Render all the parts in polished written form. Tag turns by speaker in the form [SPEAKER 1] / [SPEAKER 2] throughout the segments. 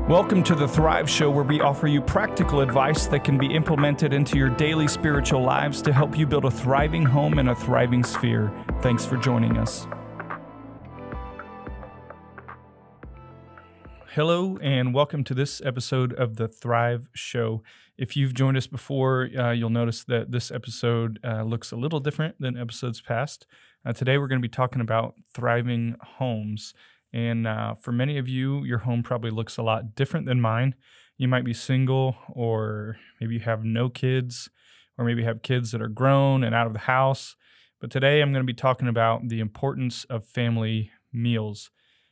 [SPEAKER 1] Welcome to the Thrive Show, where we offer you practical advice that can be implemented into your daily spiritual lives to help you build a thriving home and a thriving sphere. Thanks for joining us. Hello, and welcome to this episode of the Thrive Show. If you've joined us before, you'll notice that this episode looks a little different than episodes past. Today, we're going to be talking about thriving homes. And for many of you, your home probably looks a lot different than mine. You might be single, or maybe you have no kids, or maybe have kids that are grown and out of the house. But today I'm going to be talking about the importance of family meals.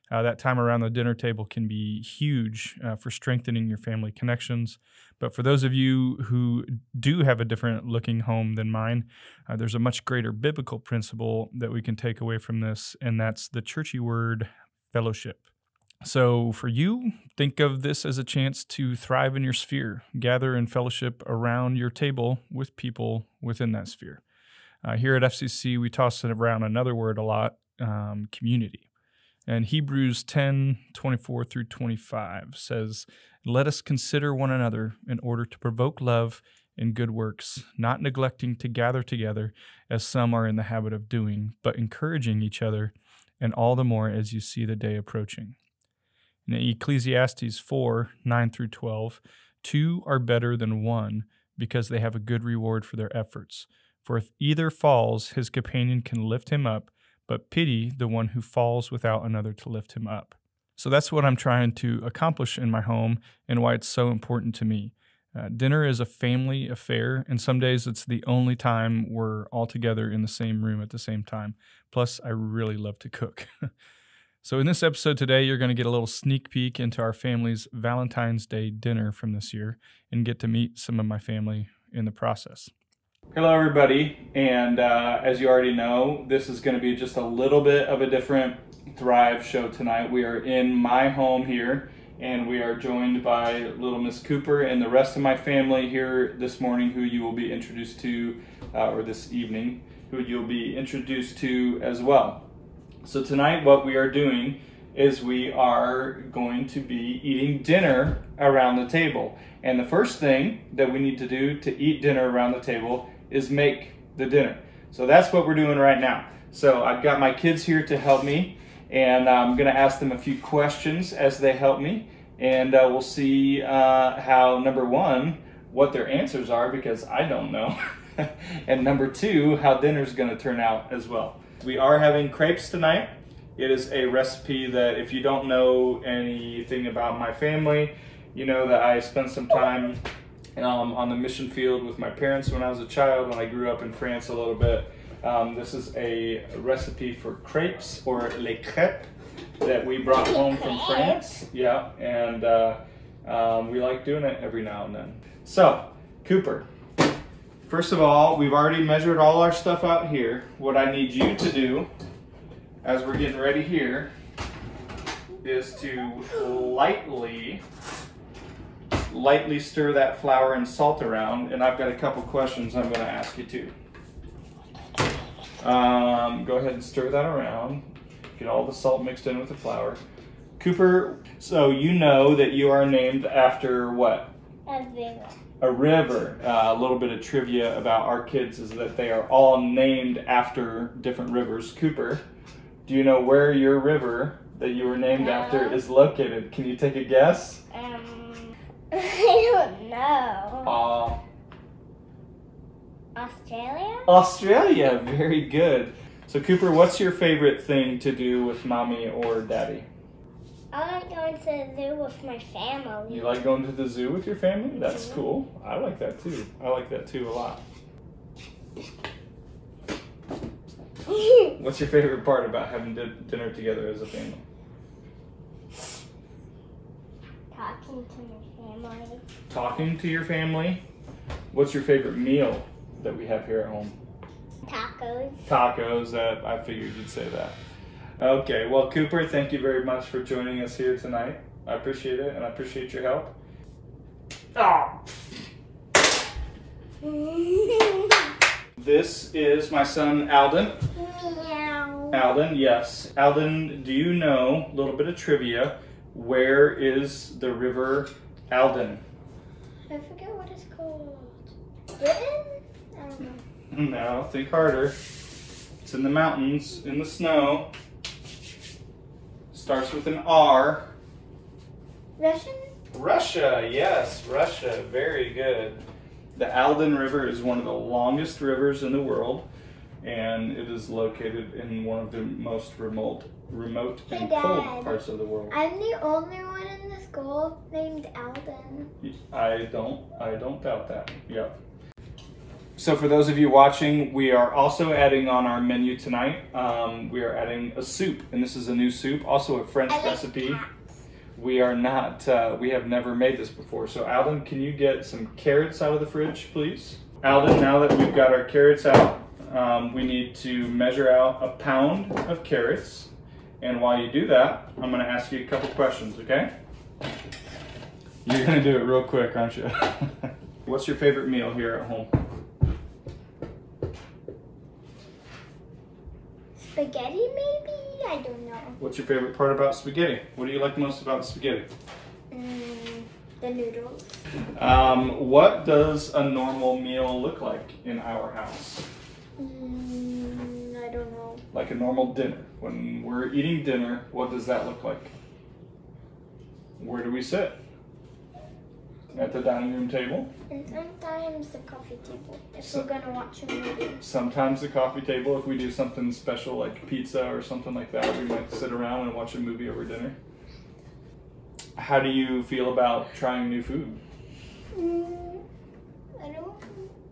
[SPEAKER 1] That time around the dinner table can be huge for strengthening your family connections. But for those of you who do have a different looking home than mine, there's a much greater biblical principle that we can take away from this, and that's the churchy word fellowship. So for you, think of this as a chance to thrive in your sphere, gather in fellowship around your table with people within that sphere. Here at FCC, we toss it around another word a lot, community. And Hebrews 10:24 through 25 says, "Let us consider one another in order to provoke love and good works, not neglecting to gather together as some are in the habit of doing, but encouraging each other, and all the more as you see the day approaching." In Ecclesiastes 4:9 through 12, "Two are better than one, because they have a good reward for their efforts. For if either falls, his companion can lift him up, but pity the one who falls without another to lift him up." So that's what I'm trying to accomplish in my home, and why it's so important to me. Dinner is a family affair, and some days it's the only time we're all together in the same room at the same time. Plus, I really love to cook. So in this episode today, you're going to get a little sneak peek into our family's Valentine's Day dinner from this year, and get to meet some of my family in the process. Hello, everybody, and as you already know, this is going to be just a little bit of a different Thrive show tonight. We are in my home here, and we are joined by little Miss Cooper and the rest of my family here this morning, who you will be introduced to, or this evening, who you'll be introduced to as well. So tonight what we are doing is we are going to be eating dinner around the table. And the first thing that we need to do to eat dinner around the table is make the dinner. So that's what we're doing right now. So I've got my kids here to help me, and I'm going to ask them a few questions as they help me, and we'll see how, number one, what their answers are, because I don't know, and number two, how dinner's going to turn out as well. We are having crepes tonight. It is a recipe that, if you don't know anything about my family, you know that I spent some time on the mission field with my parents when I was a child, and I grew up in France a little bit. This is a recipe for crepes, or les crêpes, that we brought home from France. Yeah, and we like doing it every now and then. So, Cooper, first of all, we've already measured all our stuff out here. What I need you to do, as we're getting ready here, is to lightly stir that flour and salt around, and I've got a couple questions I'm going to ask you too. Go ahead and stir that around. Get all the salt mixed in with the flour. Cooper, so you know that you are named after what?
[SPEAKER 2] A river.
[SPEAKER 1] A river. A little bit of trivia about our kids is that they are all named after different rivers. Cooper, do you know where your river that you were named after is located? Can you take a guess?
[SPEAKER 2] I don't know. Australia?
[SPEAKER 1] Australia, very good. So Cooper, what's your favorite thing to do with mommy or daddy?
[SPEAKER 2] I like going to the zoo with my family.
[SPEAKER 1] You like going to the zoo with your family? That's cool. I like that too. I like that too a lot. What's your favorite part about having dinner together as a family?
[SPEAKER 2] Talking to my family.
[SPEAKER 1] Talking to your family? What's your favorite meal that we have here at home?
[SPEAKER 2] Tacos.
[SPEAKER 1] Tacos, I figured you'd say that. Okay, well, Cooper, thank you very much for joining us here tonight. I appreciate it, and I appreciate your help. Oh. This is my son, Alden.
[SPEAKER 2] Meow.
[SPEAKER 1] Alden, yes. Alden, do you know, a little bit of trivia, Where is the river Alden?
[SPEAKER 2] I forget what it's called. Britain? I don't know.
[SPEAKER 1] No, think harder. It's in the mountains, in the snow. Starts with an R.
[SPEAKER 2] Russian?
[SPEAKER 1] Russia, yes, Russia. Very good. The Alden River is one of the longest rivers in the world, and it is located in one of the most remote and cold parts of the world.
[SPEAKER 2] I'm the only one in the school named Alden.
[SPEAKER 1] I don't doubt that. Yep. So for those of you watching, we are also adding on our menu tonight. We are adding a soup, and this is a new soup, also a French recipe. We are not, we have never made this before. So Alden, can you get some carrots out of the fridge, please? Alden, now that we've got our carrots out, we need to measure out a pound of carrots. And while you do that, I'm gonna ask you a couple questions, okay? You're gonna do it real quick, aren't you? What's your favorite meal here at home?
[SPEAKER 2] Spaghetti, maybe? I don't know.
[SPEAKER 1] What's your favorite part about spaghetti? What do you like most about spaghetti?
[SPEAKER 2] The noodles.
[SPEAKER 1] What does a normal meal look like in our house?
[SPEAKER 2] I don't know.
[SPEAKER 1] Like a normal dinner. When we're eating dinner, what does that look like? Where do we sit? At the dining room table?
[SPEAKER 2] And sometimes the coffee table, if we're gonna watch a movie.
[SPEAKER 1] Sometimes the coffee table, if we do something special like pizza or something like that, we might sit around and watch a movie over dinner. How do you feel about trying new food?
[SPEAKER 2] I don't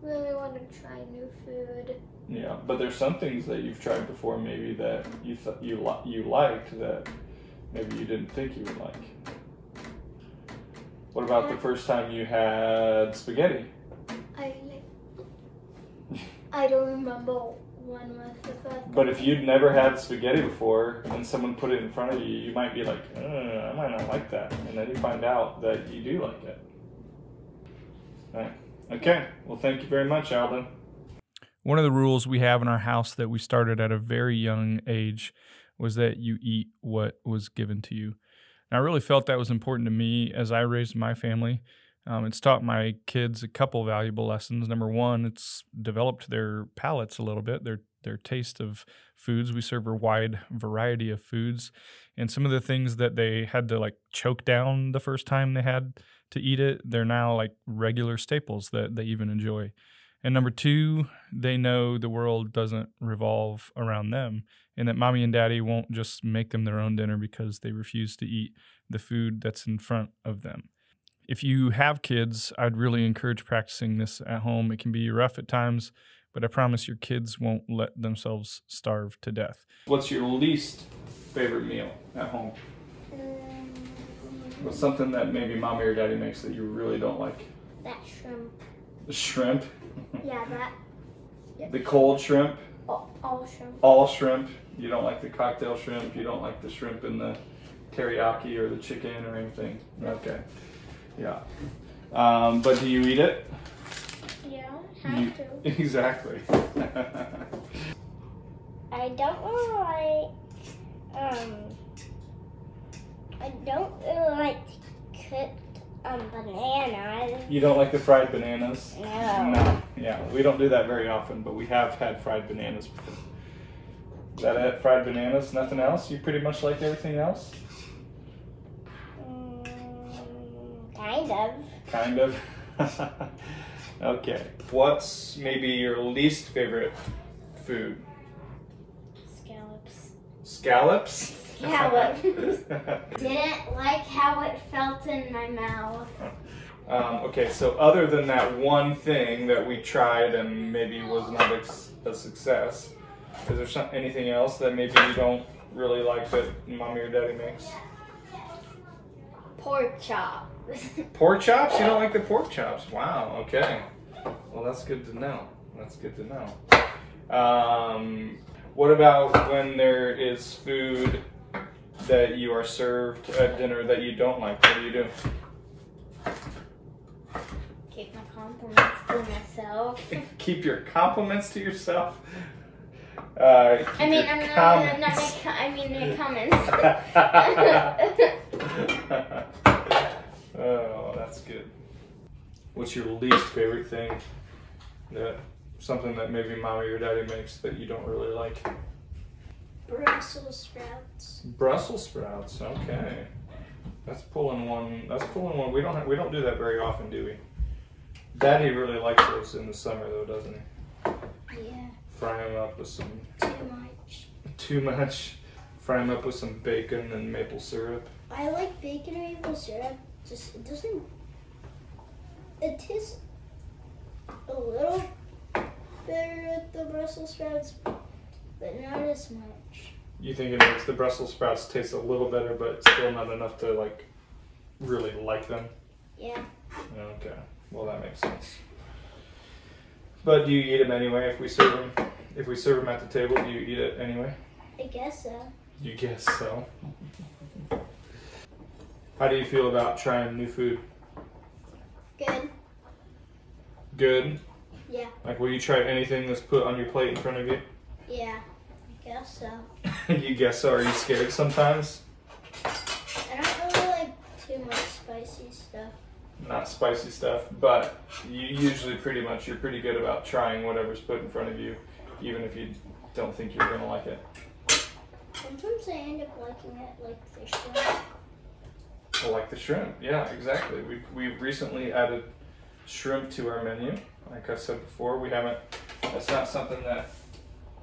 [SPEAKER 2] really want to try new food.
[SPEAKER 1] Yeah, but there's some things that you've tried before maybe that you liked that maybe you didn't think you would like. What about the first time you had spaghetti?
[SPEAKER 2] I don't remember when was the first.
[SPEAKER 1] But if you'd never had spaghetti before and someone put it in front of you, you might be like, I might not like that. And then you find out that you do like it. Right. Okay, well thank you very much, Alden. One of the rules we have in our house that we started at a very young age was that you eat what was given to you. And I really felt that was important to me as I raised my family. It's taught my kids a couple valuable lessons. Number one, it's developed their palates a little bit, their taste of foods. We serve a wide variety of foods, and some of the things that they had to like choke down the first time they had to eat it, they're now like regular staples that they even enjoy. And number two, they know the world doesn't revolve around them, and that mommy and daddy won't just make them their own dinner because they refuse to eat the food that's in front of them. If you have kids, I'd really encourage practicing this at home. It can be rough at times, but I promise your kids won't let themselves starve to death. What's your least favorite meal at home? What's something that maybe mommy or daddy makes that you really don't like?
[SPEAKER 2] That shrimp.
[SPEAKER 1] The shrimp?
[SPEAKER 2] Yeah, that. Yeah.
[SPEAKER 1] The cold shrimp?
[SPEAKER 2] All shrimp.
[SPEAKER 1] All shrimp. You don't like the cocktail shrimp? You don't like the shrimp in the teriyaki or the chicken or anything? Okay. Yeah. But do you eat it?
[SPEAKER 2] Yeah, have to.
[SPEAKER 1] Exactly.
[SPEAKER 2] I don't really like cooked bananas.
[SPEAKER 1] You don't like the fried bananas?
[SPEAKER 2] No.
[SPEAKER 1] No. Yeah, we don't do that very often, but we have had fried bananas before. Is that it? Fried bananas? Nothing else? You pretty much like everything else?
[SPEAKER 2] Kind of.
[SPEAKER 1] Kind of? Okay. What's maybe your least favorite food?
[SPEAKER 2] Scallops.
[SPEAKER 1] Scallops?
[SPEAKER 2] Scallops. Didn't like how it felt in my mouth.
[SPEAKER 1] Okay, so other than that one thing that we tried and maybe was not a success, is there anything else that maybe you don't really like that mommy or daddy makes?
[SPEAKER 2] Pork chops.
[SPEAKER 1] Pork chops? You don't like the pork chops? Wow, okay. Well, that's good to know. That's good to know. What about when there is food that you are served at dinner that you don't like? What do you do?
[SPEAKER 2] Keep my compliments to myself.
[SPEAKER 1] Keep your compliments to yourself?
[SPEAKER 2] I mean, their comments.
[SPEAKER 1] That's good. What's your least favorite thing? Something that maybe mommy or daddy makes that you don't really like?
[SPEAKER 2] Brussels sprouts.
[SPEAKER 1] Brussels sprouts. Okay. That's pulling one. We don't do that very often, do we? Daddy really likes those in the summer, though, doesn't he?
[SPEAKER 2] Yeah.
[SPEAKER 1] Fry them up with some.
[SPEAKER 2] Too much.
[SPEAKER 1] Fry them up with some bacon and maple syrup.
[SPEAKER 2] I like bacon and maple syrup. Just it doesn't. It tastes a little better with the Brussels sprouts, but not as much.
[SPEAKER 1] You think it makes the Brussels sprouts taste a little better, but still not enough to like really like them?
[SPEAKER 2] Yeah.
[SPEAKER 1] Okay. Well, that makes sense. But do you eat them anyway? If we serve them at the table, do you eat it anyway?
[SPEAKER 2] I guess so.
[SPEAKER 1] You guess so. How do you feel about trying new food?
[SPEAKER 2] Good.
[SPEAKER 1] Good?
[SPEAKER 2] Yeah.
[SPEAKER 1] Like, will you try anything that's put on your plate in front of you?
[SPEAKER 2] Yeah. I guess so.
[SPEAKER 1] You guess so. Are you scared sometimes?
[SPEAKER 2] I don't really like too much spicy stuff.
[SPEAKER 1] Not spicy stuff, but you usually you're pretty good about trying whatever's put in front of you, even if you don't think you're gonna like it.
[SPEAKER 2] Sometimes I end up liking it, like the shrimp.
[SPEAKER 1] I like the shrimp. Yeah, exactly. We've recently added shrimp to our menu. Like I said before, that's not something that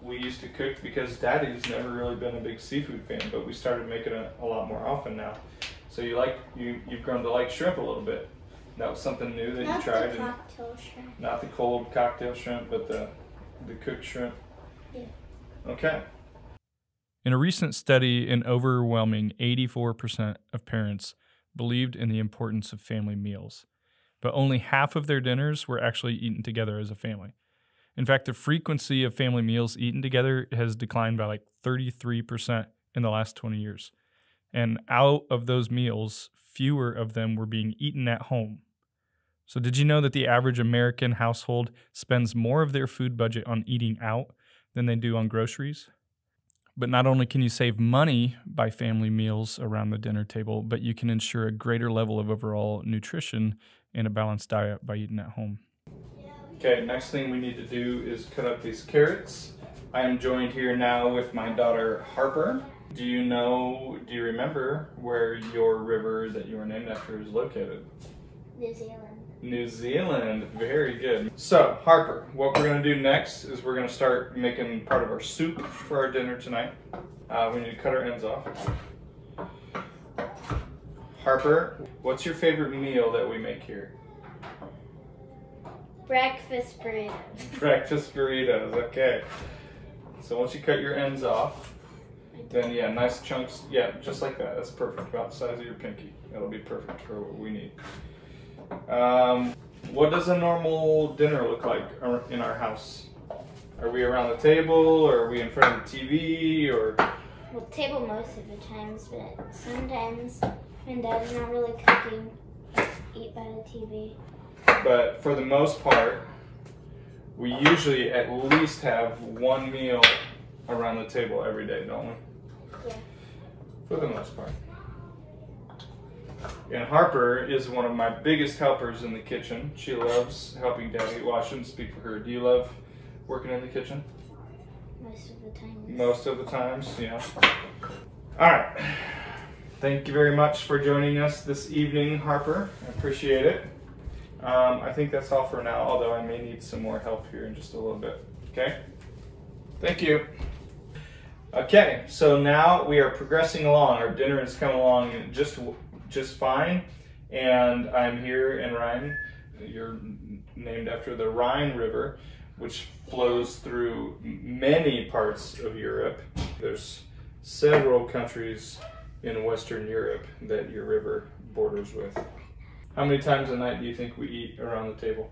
[SPEAKER 1] we used to cook because Daddy's never really been a big seafood fan, but we started making it a lot more often now. So you've grown to like shrimp a little bit. That was something new that you tried.
[SPEAKER 2] Not the cocktail shrimp.
[SPEAKER 1] Not the cold cocktail shrimp, but the cooked shrimp.
[SPEAKER 2] Yeah.
[SPEAKER 1] Okay.
[SPEAKER 3] In a recent study, an overwhelming 84% of parents believed in the importance of family meals, but only half of their dinners were actually eaten together as a family. In fact, the frequency of family meals eaten together has declined by like 33% in the last 20 years. And out of those meals, fewer of them were being eaten at home. So did you know that the average American household spends more of their food budget on eating out than they do on groceries? But not only can you save money by family meals around the dinner table, but you can ensure a greater level of overall nutrition and a balanced diet by eating at home.
[SPEAKER 1] Okay, next thing we need to do is cut up these carrots. I am joined here now with my daughter Harper. Do you remember where your river that you were named after is located?
[SPEAKER 2] New Zealand.
[SPEAKER 1] New Zealand, very good. So, Harper, what we're gonna do next is we're gonna start making part of our soup for our dinner tonight. We need to cut our ends off. Harper, what's your favorite meal that we make here?
[SPEAKER 2] Breakfast burritos.
[SPEAKER 1] Breakfast burritos, okay. So once you cut your ends off, then yeah, nice chunks, yeah, just like that. That's perfect, about the size of your pinky. That'll be perfect for what we need. What does a normal dinner look like in our house? Are we around the table, or are we in front of the TV, or?
[SPEAKER 2] Well, table most of the times, but sometimes when Dad's not really cooking, eat by the TV.
[SPEAKER 1] But for the most part, we usually at least have one meal around the table every day, don't we?
[SPEAKER 2] Yeah.
[SPEAKER 1] For the most part. And Harper is one of my biggest helpers in the kitchen. She loves helping Daddy. Well, I shouldn't speak for her. Do you love working in the kitchen?
[SPEAKER 2] Most of the times.
[SPEAKER 1] Most of the times, yeah. All right. Thank you very much for joining us this evening, Harper. I appreciate it. I think that's all for now, although I may need some more help here in just a little bit. Okay? Thank you. Okay, so now we are progressing along. Our dinner has come along just fine, and I'm here in Rhine. You're named after the Rhine River, which flows through many parts of Europe. There's several countries in Western Europe that your river borders with. How many times a night do you think we eat around the table?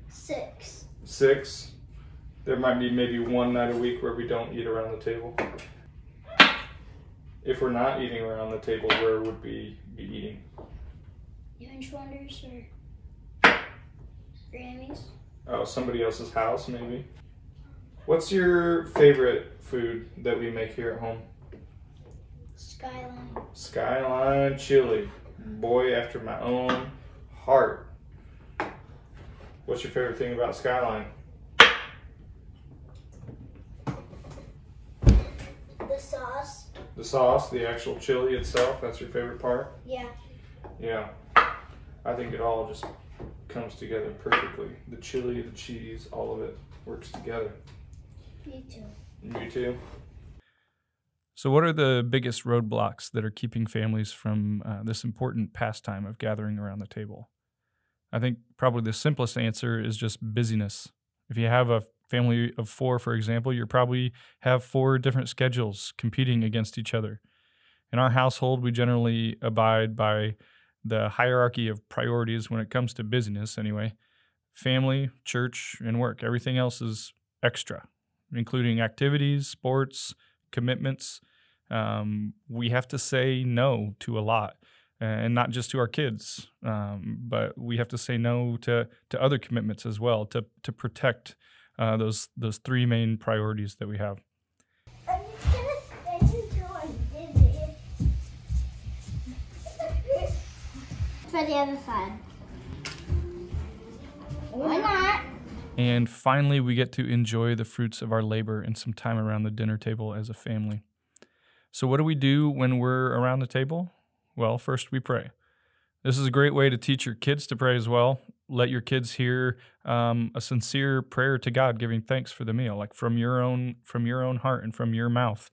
[SPEAKER 2] 6.
[SPEAKER 1] 6? There might be maybe one night a week where we don't eat around the table. If we're not eating around the table, where would we be eating?
[SPEAKER 2] Lunch Wonders or Grammys?
[SPEAKER 1] Oh, somebody else's house, maybe. What's your favorite food that we make here at home?
[SPEAKER 2] Skyline.
[SPEAKER 1] Skyline chili. Boy after my own
[SPEAKER 3] Heart. What's your favorite thing about Skyline?
[SPEAKER 2] The sauce.
[SPEAKER 3] The sauce, the actual chili itself, that's your favorite part?
[SPEAKER 2] Yeah.
[SPEAKER 3] Yeah. I think it all just comes together perfectly. The chili, the cheese, all of it works together.
[SPEAKER 2] Me too.
[SPEAKER 3] You too?
[SPEAKER 1] So, what are the biggest roadblocks that are keeping families from this important pastime of gathering around the table? I think probably the simplest answer is just busyness. If you have a family of 4, for example, you probably have 4 different schedules competing against each other. In our household, we generally abide by the hierarchy of priorities when it comes to busyness, anyway. Family, church, and work. Everything else is extra, including activities, sports, commitments. We have to say no to a lot, and not just to our kids, but we have to say no to other commitments as well to protect those 3 main priorities that we have.
[SPEAKER 2] I'm just gonna stay until I'm dizzy. For the other side. Why not?
[SPEAKER 1] And finally, we get to enjoy the fruits of our labor and some time around the dinner table as a family. So what do we do when we're around the table? Well, first we pray. This is a great way to teach your kids to pray as well. Let your kids hear a sincere prayer to God, giving thanks for the meal, like from your own heart and from your mouth.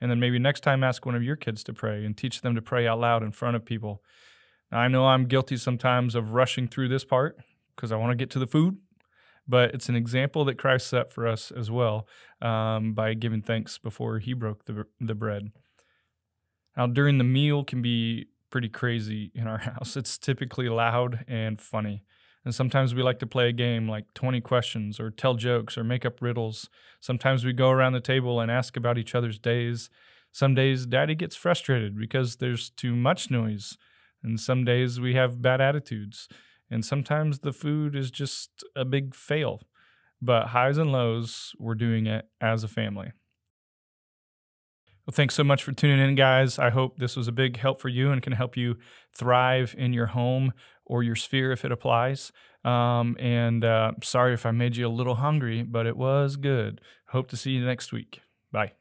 [SPEAKER 1] And then maybe next time ask one of your kids to pray and teach them to pray out loud in front of people. Now, I know I'm guilty sometimes of rushing through this part because I want to get to the food, but it's an example that Christ set for us as well by giving thanks before he broke the bread. Now, during the meal can be pretty crazy in our house. It's typically loud and funny. And sometimes we like to play a game like 20 questions or tell jokes or make up riddles. Sometimes we go around the table and ask about each other's days. Some days Daddy gets frustrated because there's too much noise. And some days we have bad attitudes. And sometimes the food is just a big fail. But highs and lows, we're doing it as a family. Well, thanks so much for tuning in, guys. I hope this was a big help for you and can help you thrive in your home or your sphere if it applies. Sorry if I made you a little hungry, but it was good. Hope to see you next week. Bye.